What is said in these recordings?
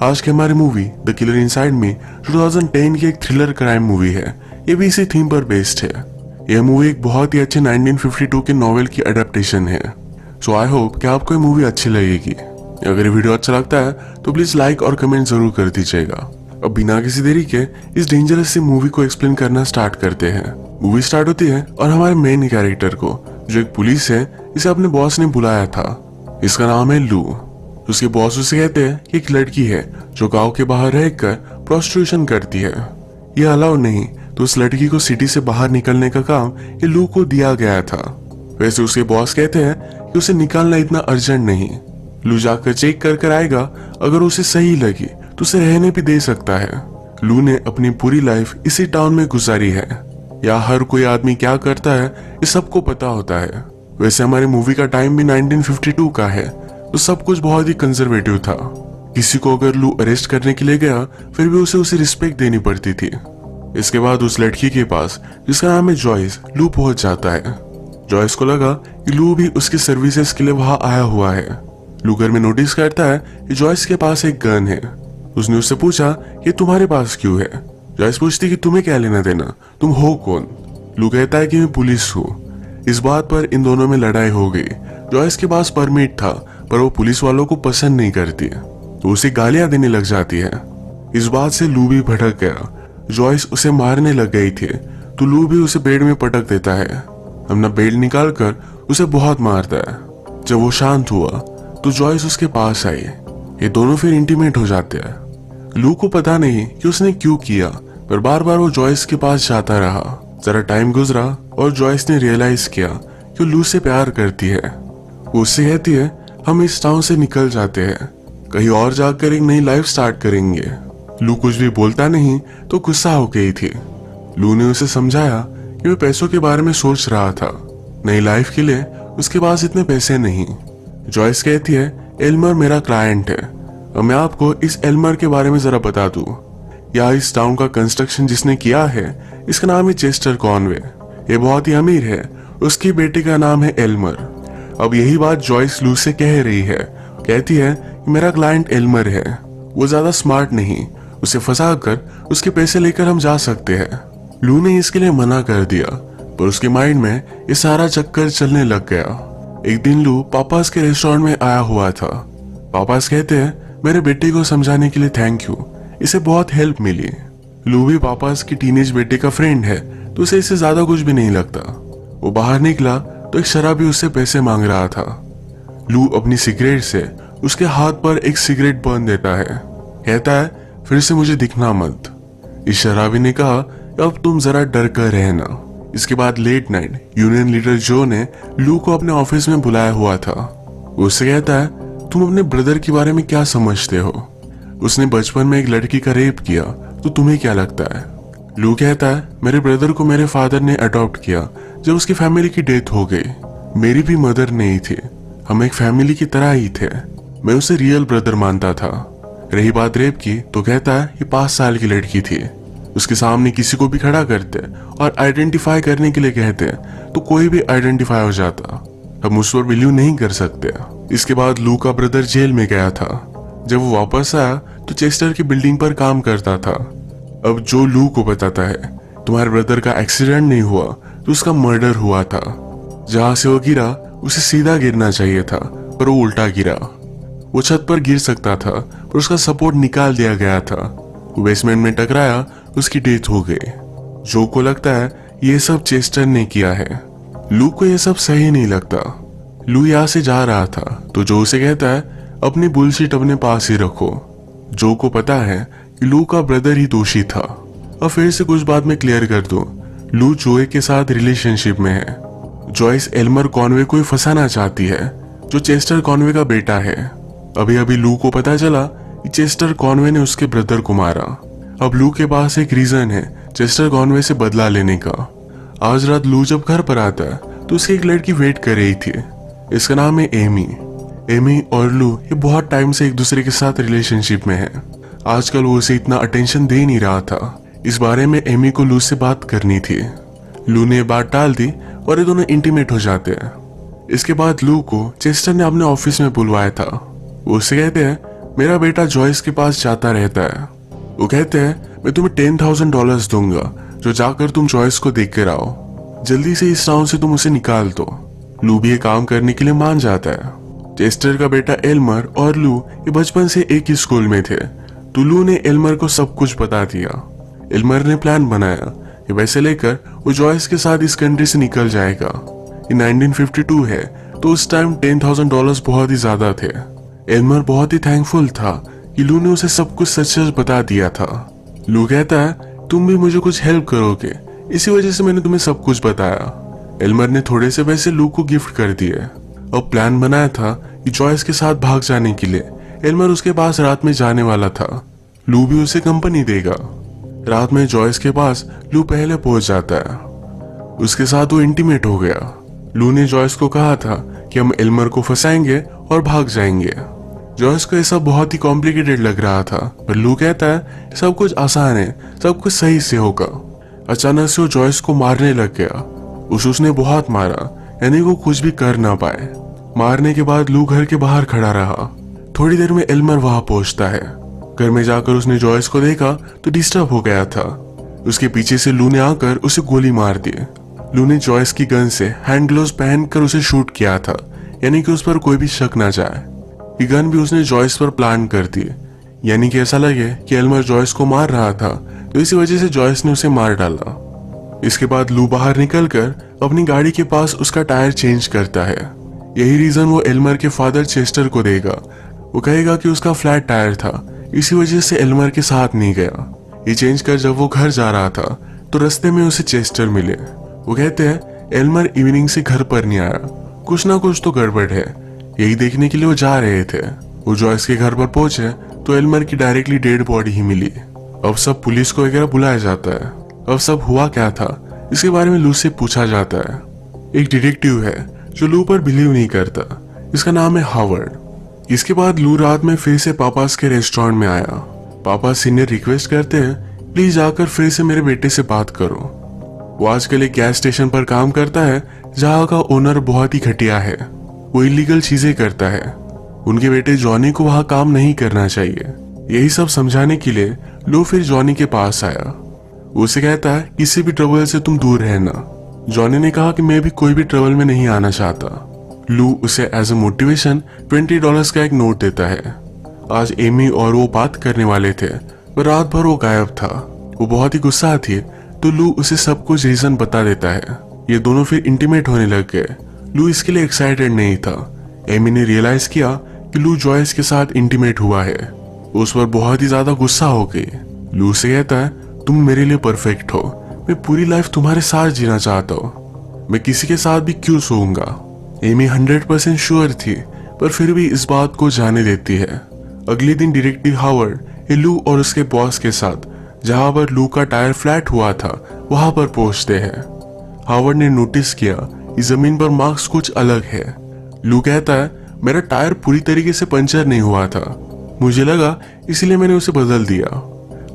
आज की हमारी movie the killer inside me 2010 की एक थ्रिलर क्राइम मूवी है। ये भी इसी थीम पर बेस्ड है। यह मूवी एक बहुत ही अच्छे 1952 के नॉवेल की अडेप्टेशन है। सो आई होप कि आपको ये मूवी अच्छी लगेगी। अगर ये वीडियो अच्छा लगता है तो प्लीज लाइक और कमेंट जरूर कर दीजिएगा। अब बिना किसी देरी के इस डेंजरस सी मूवी को एक्सप्लेन करना स्टार्ट करते हैं। मूवी स्टार्ट होती है और हमारे मेन कैरेक्टर को, जो एक पुलिस है, इसे अपने बॉस ने बुलाया था। इसका नाम है लू। उसके बॉस उसे कहते हैं कि एक लड़की है जो गांव के बाहर रहकर प्रोस्टिट्यूशन करती है। यह अलाउ नहीं, तो उस लड़की को सिटी से बाहर निकलने का काम ये लू को दिया गया था। वैसे उसके बॉस कहते हैं कि उसे निकालना इतना अर्जेंट नहीं, लू जाकर चेक कर आएगा। अगर उसे सही लगी तो उसे रहने भी दे सकता है। लू ने अपनी पूरी लाइफ इसी टाउन में गुजारी है। यहाँ हर कोई आदमी क्या करता है ये सबको पता होता है। वैसे हमारी मूवी का टाइम भी 1952 का है, तो सब कुछ बहुत ही कंजर्वेटिव था। किसी को अगर लू अरेस्ट करने के लिए गया फिर भी उसे रिस्पेक्ट देनी पड़ती थी। इसके बाद उस लड़की के पास, जिसका नाम है जॉयस, लू पहुंच जाता है। जॉयस को लगा कि लू भी उसकी सर्विसेज के लिए वहां आया हुआ है। लू घर में नोटिस करता है कि जॉयस के पास एक गन है। उसने उससे पूछा कि तुम्हारे पास क्यों है। जॉयस पूछती कि तुम्हें क्या लेना देना, तुम हो कौन। लू कहता है कि मैं पुलिस हूँ। इस बात पर इन दोनों में लड़ाई हो गई। जॉयस के पास परमिट था पर वो पुलिस वालों को पसंद नहीं करती, तो उसे गालियां देने लग जाती है। इस बात से लू भी भड़क गया। जॉयस उसे मारने लग गई थी, तो लू भी उसे बेड में पटक देता है। अपना बेल्ट निकालकर उसे बहुत मारता है। जब वो शांत हुआ तो जॉयस उसके पास आई। ये दोनों फिर इंटीमेट हो जाते हैं। लू को पता नहीं कि उसने क्यों किया, पर बार बार वो जॉयस के पास जाता रहा। जरा टाइम गुजरा और जॉयस ने रियलाइज किया कि लू से प्यार करती है। वो उससे कहती है हम इस टाउन से निकल जाते हैं, कहीं और जाकर एक नई लाइफ स्टार्ट करेंगे। लू कुछ भी बोलता नहीं तो गुस्सा हो गई थी। लू ने उसे समझाया कि वो पैसों के बारे में सोच रहा था। नई लाइफ के लिए उसके पास इतने पैसे नहीं। जॉयस कहती है एल्मर मेरा क्लाइंट है और मैं आपको इस एल्मर के बारे में जरा बता दूं। या इस टाउन का कंस्ट्रक्शन जिसने किया है इसका नाम है चेस्टर कॉनवे। ये बहुत ही अमीर है। उसकी बेटे का नाम है एल्मर। अब यही बात जॉयस लू से कह रही है। कहती है कि मेरा क्लाइंट एल्मर है, वो ज्यादा स्मार्ट नहीं, उसे फंसाकर उसके पैसे लेकर हम जा सकते हैं। लू ने इसके लिए मना कर दिया, पर उसके माइंड में ये सारा चक्कर चलने लग गया। एक दिन लू पापास के रेस्टोरेंट में आया हुआ था। पापास कहते हैं मेरे बेटे को समझाने के लिए थैंक यू, इसे बहुत हेल्प मिली। लू भी पापास की टीनेज बेटे का फ्रेंड है, तो उसे इससे ज्यादा कुछ भी नहीं लगता। वो बाहर निकला तो एक शराबी उससे पैसे मांग रहा था। लू अपनी सिगरेट से उसके हाथ पर एक सिगरेट बर्न देता है। कहता है फिर से मुझे दिखना मत। इस शराबी ने कहा अब तुम जरा डर कर रहना। इसके बाद लेट नाइट यूनियन लीडर जो ने लू को अपने ऑफिस में बुलाया हुआ था। वो उससे कहता है तुम अपने ब्रदर के बारे में क्या समझते हो, उसने बचपन में एक लड़की का रेप किया, तो तुम्हें क्या लगता है। लू कहता है मेरे ब्रदर को मेरे फादर ने अडॉप्ट किया जब उसकी फैमिली की डेथ हो गई। मेरी भी मदर नहीं थी, हम एक फैमिली की तरह ही थे। मैं उसे रियल ब्रदर मानता था। रही बात रेप की तो कहता है ये 5 साल की लड़की थी। उसके सामने किसी को भी खड़ा करते और आइडेंटिफाई करने के लिए कहते तो कोई भी आइडेंटिफाई हो जाता। हम उस पर बिलीव नहीं कर सकते। इसके बाद लू का ब्रदर जेल में गया था। जब वो वापस आया तो चेस्टर की बिल्डिंग पर काम करता था। अब जो लू को बताता है तुम्हारे ब्रदर का एक्सीडेंट नहीं हुआ तो उसका मर्डर हुआ था। जहां से वो गिरा उसे सीधा गिरना चाहिए था, पर वो उल्टा गिरा। वो छत पर गिर सकता था पर उसका सपोर्ट निकाल दिया गया था। बेसमेंट में टकराया, उसकी डेथ हो गई। जो को लगता है ये सब चेस्टर ने किया है। लू को ये सब सही नहीं लगता। लू यहाँ से जा रहा था तो जो उसे कहता है अपनी बुलशिट अपने पास ही रखो। जो को पता है कि लू का ब्रदर ही दोषी था। अब फिर से कुछ बात में क्लियर कर दूं, लू जोए के साथ रिलेशनशिप में है। जॉयस एल्मर कॉनवे को फंसाना चाहती है, जो चेस्टर कॉनवे का बेटा है। अभी अभी लू को पता चला कि चेस्टर कॉनवे ने उसके ब्रदर को मारा। अब लू के पास एक रीजन है चेस्टर कॉनवे से बदला लेने का। आज रात लू जब घर पर आता है तो उसकी एक लड़की वेट कर रही थी। इसका नाम है एमी। एमी और लू ये बहुत टाइम से एक दूसरे के साथ रिलेशनशिप में है। आजकल वो उसे इतना अटेंशन दे नहीं रहा था। इस बारे में एमी को लू से बात करनी थी। लू ने बात टाल दी और ये दोनों इंटीमेट हो जाते हैं। इसके बाद लू को चेस्टर ने अपने ऑफिस में बुलवाया था। वो उससे कहते हैं मेरा बेटा जॉयस के पास जाता रहता है। वो कहते हैं मैं तुम्हें $10,000 दूंगा, जो जाकर तुम जॉयस को देख कर आओ। जल्दी से इस टाउन से तुम उसे निकाल दो। लू भी ये काम करने के लिए मान जाता है। चेस्टर का बेटा एल्मर और लू ये बचपन से एक ही स्कूल में थे, तो लू ने एल्मर को सब कुछ बता दिया। एल्मर ने प्लान बनाया कि वैसे लेकर वो जॉयस के साथ इस कंट्री से निकल जाएगा। ये 1952 है, तो उस टाइम $10,000 बहुत ही ज्यादा थे। एल्मर बहुत ही थैंकफुल था कि लू ने उसे सब कुछ सच सच बता दिया था। लू कहता है तुम भी मुझे कुछ हेल्प करोगे, इसी वजह से मैंने तुम्हें सब कुछ बताया। एल्मर ने थोड़े से पैसे लू को गिफ्ट कर दिए। अब प्लान बनाया था कि जॉयस के साथ भाग जाने के लिए। एल्मर उसके पास रात में जाने वाला था। लू भी उसे कंपनी देगा। रात में जॉयस के पास लू पहले पहुंच जाता है। उसके साथ वो इंटीमेट हो गया। लू ने जॉयस को कहा था कि हम एल्मर को फंसाएंगे और भाग जाएंगे। जॉयस को यह सब बहुत ही कॉम्प्लिकेटेड लग रहा था, पर लू कहता है सब कुछ आसान है, सब कुछ सही से होगा। अचानक से वो जॉयस को मारने लग गया। उसने बहुत मारा, यानी वो कुछ भी कर ना पाए। मारने के बाद लू घर के बाहर खड़ा रहा। थोड़ी देर में एल्मर वहां पहुंचता है। घर में जाकर उसने जॉयस को देखा तो डिस्टर्ब हो गया था। उसके पीछे से लू ने आकर उसे गोली मार दी। लू ने जॉयस की गन से हैंड ग्लोव्स पहनकर उसे शूट किया था, यानी कि उस पर कोई भी शक ना जाए। ये गन भी उसने जॉयस पर प्लान कर दी, यानी कि ऐसा लगे कि एल्मर जॉयस को मार रहा था, तो इसी वजह से जॉयस ने उसे मार डाला। इसके बाद लू बाहर निकलकर अपनी गाड़ी के पास उसका टायर चेंज करता है। यही रीजन वो एल्मर के फादर चेस्टर को देगा। वो कहेगा कि उसका फ्लैट टायर था, इसी वजह से एल्मर के साथ नहीं गया। ये चेंज कर जब वो घर जा रहा था तो रास्ते में उसे चेस्टर मिले। वो कहते हैं एल्मर इवनिंग से घर पर नहीं आया, कुछ ना कुछ तो गड़बड़ है। यही देखने के लिए वो जा रहे थे। वो जॉयस के घर पर पहुंचे तो एल्मर की डायरेक्टली डेड बॉडी ही मिली। अब सब पुलिस को वगैरह बुलाया जाता है। अब सब हुआ क्या था इसके बारे में लू से पूछा जाता है। एक डिटेक्टिव है जो लू पर बिलीव नहीं करता, इसका नाम है हावर्ड। इसके बाद लू रात में फिर से पापास के रेस्टोरेंट में आया। पापा सीनियर रिक्वेस्ट करते हैं प्लीज आकर फिर से मेरे बेटे से बात करो। वो आजकल एक गैस स्टेशन पर काम करता है जहाँ का ओनर बहुत ही घटिया है। वो इलीगल चीजें करता है। उनके बेटे जॉनी को वहाँ काम नहीं करना चाहिए। यही सब समझाने के लिए लू फिर जॉनी के पास आया। उसे कहता है किसी भी ट्रबल से तुम दूर रहना। जॉनी ने कहा कि मैं भी कोई भी ट्रबल में नहीं आना चाहता। लू उसे एज ए मोटिवेशन $20 का एक नोट देता है। आज एमी और वो बात करने वाले थे, पर रात भर वो गायब था। वो बहुत ही गुस्सा थी, तो लू उसे सब कुछ रीजन बता देता है। ये दोनों फिर इंटीमेट होने लग गए। लू इसके लिए एक्साइटेड नहीं था। एमी ने रियलाइज किया कि लू जॉयस के साथ इंटीमेट हुआ है। उस पर बहुत ही ज्यादा गुस्सा हो गई। लू से कहता है तुम मेरे लिए परफेक्ट हो, मैं पूरी लाइफ तुम्हारे साथ जीना चाहता हूँ, मैं किसी के साथ भी क्यों सोऊंगा। एमी 100% श्योर थी, पर फिर भी इस बात को जाने देती है। अगले दिन डिटेक्टिव हावर्ड लू और उसके बॉस के साथ जहां पर लू का टायर फ्लैट हुआ था वहां पर पहुंचते हैं। हावर्ड ने नोटिस किया इस जमीन पर मार्क्स कुछ अलग है। लू कहता है मेरा टायर पूरी तरीके से पंचर नहीं हुआ था, मुझे लगा इसलिए मैंने उसे बदल दिया।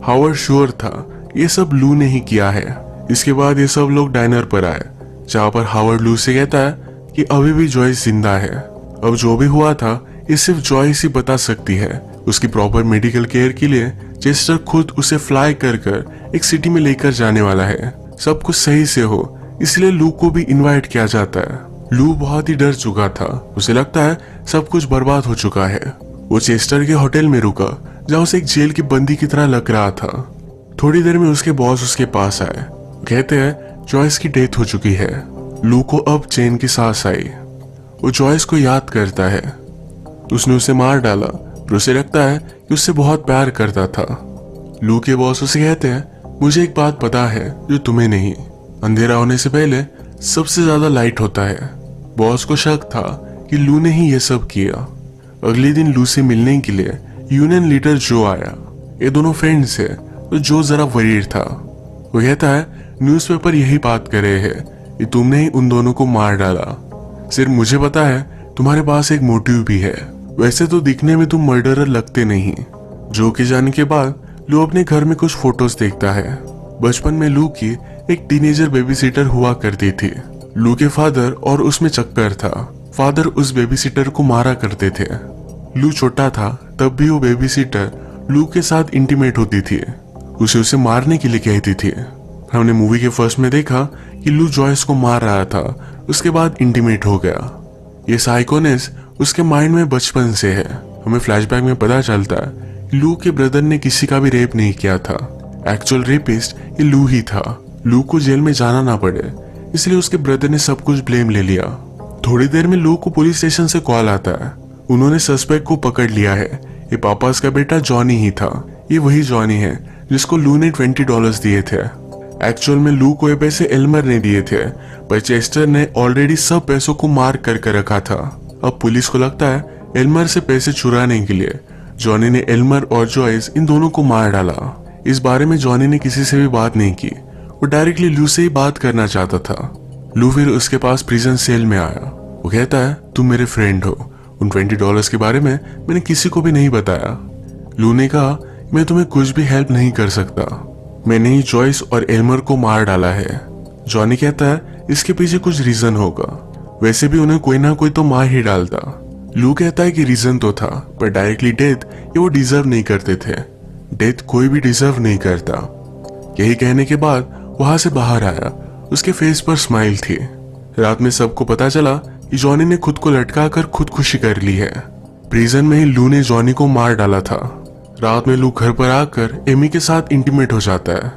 हावर्ड श्योर था ये सब लू ने ही किया है। इसके बाद ये सब लोग डाइनर पर आए जहां पर हावर्ड लू से कहता है कि अभी भी जॉयस जिंदा है। अब जो भी हुआ था ये सिर्फ जॉयस ही बता सकती है। उसकी प्रॉपर मेडिकल केयर के लिए चेस्टर खुद उसे फ्लाई कर एक सिटी में लेकर जाने वाला है। सब कुछ सही से हो इसलिए लू को भी इनवाइट किया जाता है। लू बहुत ही डर चुका था। उसे लगता है सब कुछ बर्बाद हो चुका है। वो चेस्टर के होटल में रुका जहाँ उसे एक जेल की बंदी की तरह लग रहा था। थोड़ी देर में उसके बॉस उसके पास आए। कहते हैं जॉयस की डेथ हो चुकी है। लू को अब चैन की सांस आई। वो जॉयस को याद करता है। उसने उसे मार डाला, पर उसे लगता है कि उससे बहुत प्यार करता था। लू के बॉस उसे कहते हैं मुझे एक बात पता है जो तुम्हें नहीं, अंधेरा होने से पहले सबसे ज्यादा लाइट होता है। बॉस को शक था कि लू ने ही यह सब किया। अगले दिन लू से मिलने के लिए यूनियन लीडर जो आया। ये दोनों फ्रेंड्स है, तो जो जरा वरीड था। वो कहता है न्यूज़पेपर यही बात कर रहे हैं कि तुमने ही उन दोनों को मार डाला। सिर्फ मुझे पता है तुम्हारे पास एक मोटिव भी है। वैसे तो दिखने में तुम मर्डरर लगते नहीं। जो के जाने के बाद लू अपने घर में कुछ फोटोज देखता है। बचपन में लू की एक टीनेजर बेबीसिटर हुआ करती थी। लू के फादर और उसमें चक्कर था। फादर उस बेबीसिटर को मारा करते थे। लू छोटा था तब भी वो बेबी सीटर लू के साथ इंटीमेट होती थी, उसे मारने के लिए कहती थी। हमने मूवी के फर्स्ट में देखा कि लू जॉयस को मार रहा था, उसके बाद इंटीमेट हो गया। ये साइकोनेस उसके माइंड में बचपन से है। हमें फ्लैशबैक में पता चलता है कि लू के ब्रदर ने किसी का भी रेप नहीं किया था, एक्चुअल रेपिस्ट ये लू ही था। लू को जेल में जाना ना पड़े इसलिए उसके ब्रदर ने सब कुछ ब्लेम ले लिया। थोड़ी देर में लू को पुलिस स्टेशन से कॉल आता है, उन्होंने सस्पेक्ट को पकड़ लिया है। ये पापास का बेटा जॉनी ही था। ये वही जॉनी है जिसको लू ने $20 दिए थे। एक्चुअल में लू को ये पैसे एल्मर ने दिए थे, पर चेस्टर ने ऑलरेडी सब पैसों को मार करके रखा था। अब पुलिस को लगता है एल्मर से पैसे चुराने के लिए जॉनी ने एल्मर और जॉयस इन दोनों को मार डाला। इस बारे में जॉनी ने किसी से भी बात नहीं की, वो डायरेक्टली लू से ही बात करना चाहता था। लू फिर उसके पास प्रिजन सेल में आया। वो कहता है तुम मेरे फ्रेंड हो, उन $20 के बारे में मैंने किसी को भी नहीं बताया। लू ने कहा मैं तुम्हें कुछ भी हेल्प नहीं कर सकता, मैंने ही जॉयस और एल्मर को मार डाला है। जॉनी कहता है इसके पीछे कुछ रीजन होगा, वैसे भी उन्हें कोई ना कोई तो मार ही डालता। लू कहता है कि रीजन तो था, पर डायरेक्टली डेथ ये वो डिजर्व नहीं करते थे। डेथ कोई भी डिजर्व नहीं करता। यही कहने के बाद वहां से बाहर आया, उसके फेस पर स्माइल थी। रात में सबको पता चला कि जॉनी ने खुद को लटका कर खुदकुशी कर ली है। प्रिजन में ही लू ने जॉनी को मार डाला था। रात में लू घर पर आकर एमी के साथ इंटीमेट हो जाता है।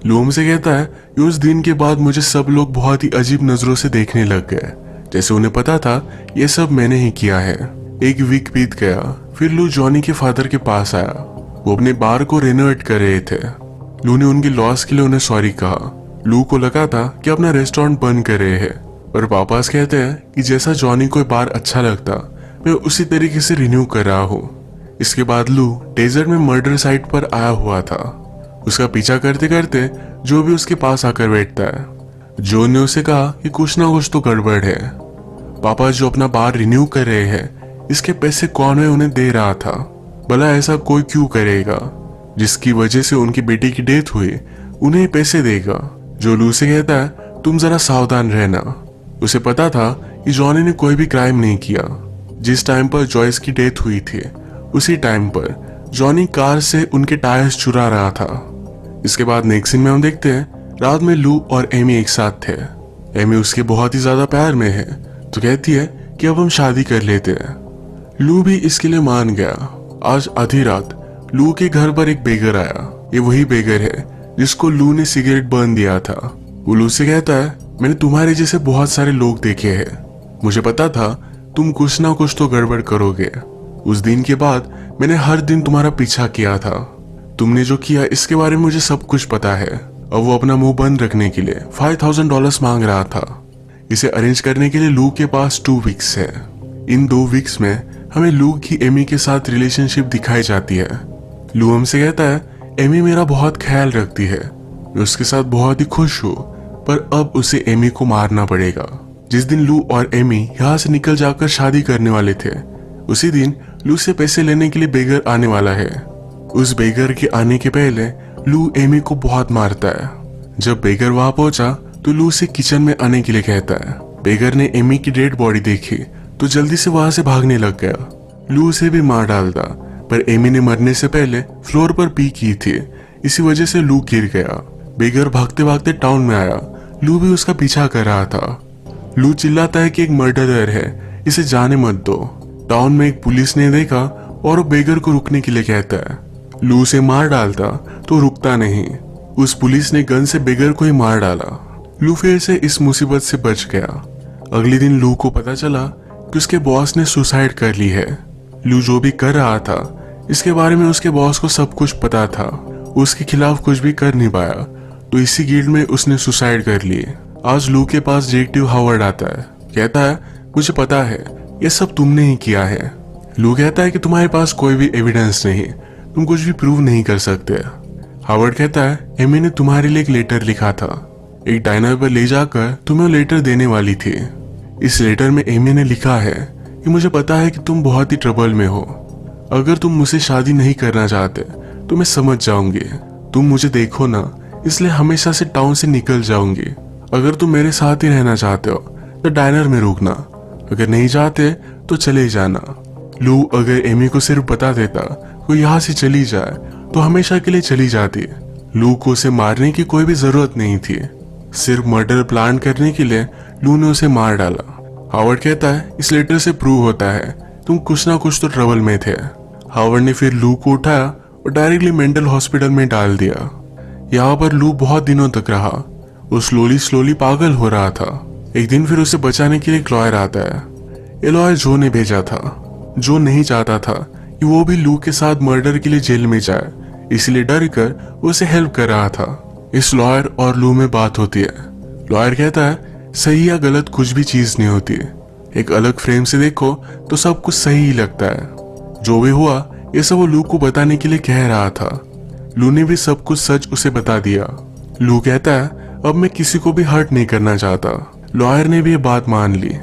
लू हमसे कहता है कि उस दिन के बाद मुझे सब लोग बहुत ही अजीब नजरों से देखने लग गए, जैसे उन्हें पता था ये सब मैंने ही किया है। एक वीक बीत गया, फिर लू जॉनी के फादर के पास आया। वो अपने बार को रेनोवेट कर रहे थे। लू ने उनकी लॉस के लिए उन्हें सॉरी कहा। लू को लगा था कि अपना रेस्टोरेंट बंद कर रहे हैं, पर पापास कहते हैं कि जैसा जॉनी को बार अच्छा लगता मैं उसी तरीके से रिन्यू कर रहा हूँ। इसके बाद लू डेजर्ट में मर्डर साइट पर आया हुआ था। उसका पीछा करते करते जो भी उसके पास आकर बैठता है। जो ने उसे कहा कि कुछ ना कुछ तो गड़बड़ है। पापा जो अपना बार रिन्यू कर रहे हैं, इसके पैसे कौन है उन्हें दे रहा था। भला ऐसा कोई क्यों करेगा जिसकी वजह से उनकी बेटी की डेथ हुई उन्हें पैसे देगा। जो लू से कहता है तुम जरा सावधान रहना। उसे पता था कि जॉनी ने कोई भी क्राइम नहीं किया। जिस टाइम पर जॉयस की डेथ हुई थी उसी टाइम पर जॉनी कार से उनके टायर्स चुरा रहा था। इसके बाद नेक्स्ट सीन में हम देखते हैं रात में लू और एमी एक साथ थे। एमी उसके बहुत ही ज्यादा प्यार में है तो कहती है कि अब हम शादी कर लेते हैं। लू भी इसके लिए मान गया। आज आधी रात लू के घर पर एक बेगर आया। ये वही बेगर है जिसको लू ने सिगरेट बर्न दिया था। वो लू से कहता है मैंने तुम्हारे जैसे बहुत सारे लोग देखे हैं, मुझे पता था तुम कुछ ना कुछ तो गड़बड़ करोगे। उस दिन के बाद मैंने हर दिन तुम्हारा पीछा किया था। तुमने जो किया इसके बारे में मुझे सब कुछ पता है। अब वो अपना मुंह बंद रखने के लिए $5000 मांग रहा था। इसे अरेंज करने के लिए लू के पास 2 वीक्स है। इन 2 वीक्स में हमें लू की एमी के साथ रिलेशनशिप दिखाई जाती है। लू हमसे कहता है एमी मेरा बहुत ख्याल रखती है, मैं उसके साथ बहुत ही खुश हूँ, पर अब उसे एमी को मारना पड़ेगा। जिस दिन लू और एमी यहाँ से निकल जाकर शादी करने वाले थे उसी दिन लू से पैसे लेने के लिए बेगर आने वाला है। उस बेगर के आने के पहले लू एमी को बहुत मारता है। जब बेगर वहां पहुंचा तो लू से किचन में आने के लिए कहता है। बेगर ने एमी की डेड बॉडी देखी तो जल्दी से वहां से भागने लग गया। लू उसे भी मार डालता, पर एमी ने मरने से पहले फ्लोर पर पी की थी, इसी वजह से लू गिर गया। बेगर भागते भागते टाउन में आया। लू भी उसका पीछा कर रहा था। लू चिल्लाता है कि एक मर्डरर है, इसे जाने मत दो। टाउन में एक पुलिस ने देखा और वो बेगर को रुकने के लिए कहता है। लू उसे मार डालता तो रुकता नहीं। उस पुलिस ने गन से बेगर को ही मार डाला। लू फिर से इस मुसीबत से बच गया। अगले दिन लू को पता चला कि उसके बॉस ने सुसाइड कर ली है। लू जो भी कर रहा था इसके बारे में उसके बॉस को सब कुछ पता था। उसके खिलाफ कुछ भी कर नहीं पाया तो इसी गिल्ड में उसने सुसाइड कर ली। आज लू के पास डिटेक्टिव हावर्ड आता है, कहता है मुझे पता है ये सब तुमने ही किया है। लू कहता है कि तुम्हारे पास कोई भी एविडेंस नहीं, तुम कुछ भी प्रूव नहीं कर सकते। हावर्ड कहता है एमी ने तुम्हारे लिए एक लेटर लिखा था, एक डाइनर पर ले जाकर तुम्हें लेटर देने वाली थी। इस लेटर में एमी ने लिखा है कि मुझे पता है कि तुम बहुत ही ट्रबल में हो, अगर तुम मुझसे शादी नहीं करना चाहते तो मैं समझ जाऊंगी। तुम मुझे देखो ना, इसलिए हमेशा से टाउन से निकल जाऊंगी। अगर तुम मेरे साथ ही रहना चाहते हो तो डाइनर में रुकना, अगर नहीं चाहते तो चले जाना। लू अगर एमी को सिर्फ बता देता वो यहाँ से चली जाए तो हमेशा के लिए चली जाती। लू को उसे मारने की कोई भी जरूरत नहीं थी, सिर्फ मर्डर प्लान करने के लिए लू ने उसे मार डाला। हावर्ड कहता है इस लेटर से प्रूव होता है तुम कुछ ना कुछ तो ट्रबल में थे। हावर्ड ने फिर लू को उठाया और डायरेक्टली मेंटल हॉस्पिटल में डाल दिया। यहाँ पर लू बहुत दिनों तक रहा। वो स्लोली पागल हो रहा था। एक दिन फिर उसे बचाने के लिए एक लॉयर आता है। ये लॉयर जो ने भेजा था। जो नहीं चाहता था कि वो भी लू के साथ मर्डर के लिए जेल में जाए, इसलिए डर कर वो उसे हेल्प कर रहा था। इस लॉयर और लू में बात होती है। लॉयर कहता है सही या गलत कुछ भी चीज नहीं होती, एक अलग फ्रेम से देखो तो सब कुछ सही ही लगता है। जो भी हुआ ये सब वो लू को बताने के लिए कह रहा था। लू ने भी सब कुछ सच उसे बता दिया। लू कहता है अब मैं किसी को भी हर्ट नहीं करना चाहता। लॉयर ने भी ये बात मान ली।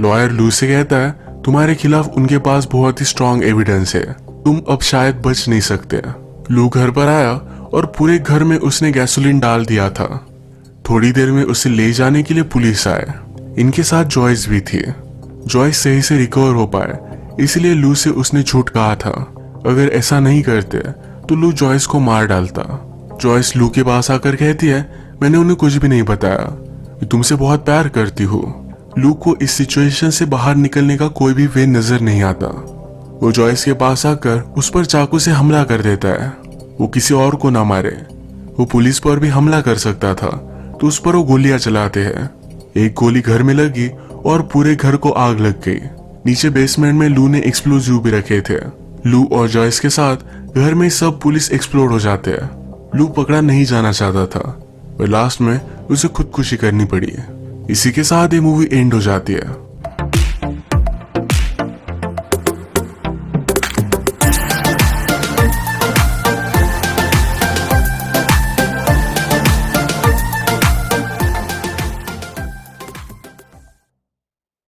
लॉयर लू से कहता है तुम्हारे खिलाफ उनके पास बहुत ही स्ट्रॉन्ग एविडेंस है, तुम अब शायद बच नहीं सकते। लू घर पर आया और पूरे घर में उसने गैसोलीन डाल दिया था। थोड़ी देर में उसे ले जाने के लिए पुलिस आए। इनके साथ जॉयस भी थी। जॉयस सही से रिकवर हो पाए, इसलिए लू से उसने झूठ कहा था। अगर ऐसा नहीं करते तो लू जॉयस को मार डालता। जॉयस लू के पास आकर कहती है मैंने उन्हें कुछ भी नहीं बताया, मैं तुमसे बहुत प्यार करती हूँ। लू को इस सिचुएशन से बाहर निकलने का कोई भी वे नजर नहीं आता। वो जॉयस के पास आकर उस पर चाकू से हमला कर देता है। वो किसी और को ना मारे, वो पुलिस पर भी हमला कर सकता था, तो उस पर वो गोलियां चलाते हैं। एक गोली घर में लगी और पूरे घर को आग लग गई। नीचे बेसमेंट में लू ने एक्सप्लोजिव भी रखे थे। लू और जॉयस के साथ घर में सब पुलिस एक्सप्लोड हो जाते हैं। लू पकड़ा नहीं जाना चाहता था और लास्ट में उसे खुदकुशी करनी पड़ी। इसी के साथ ये मूवी एंड हो जाती है।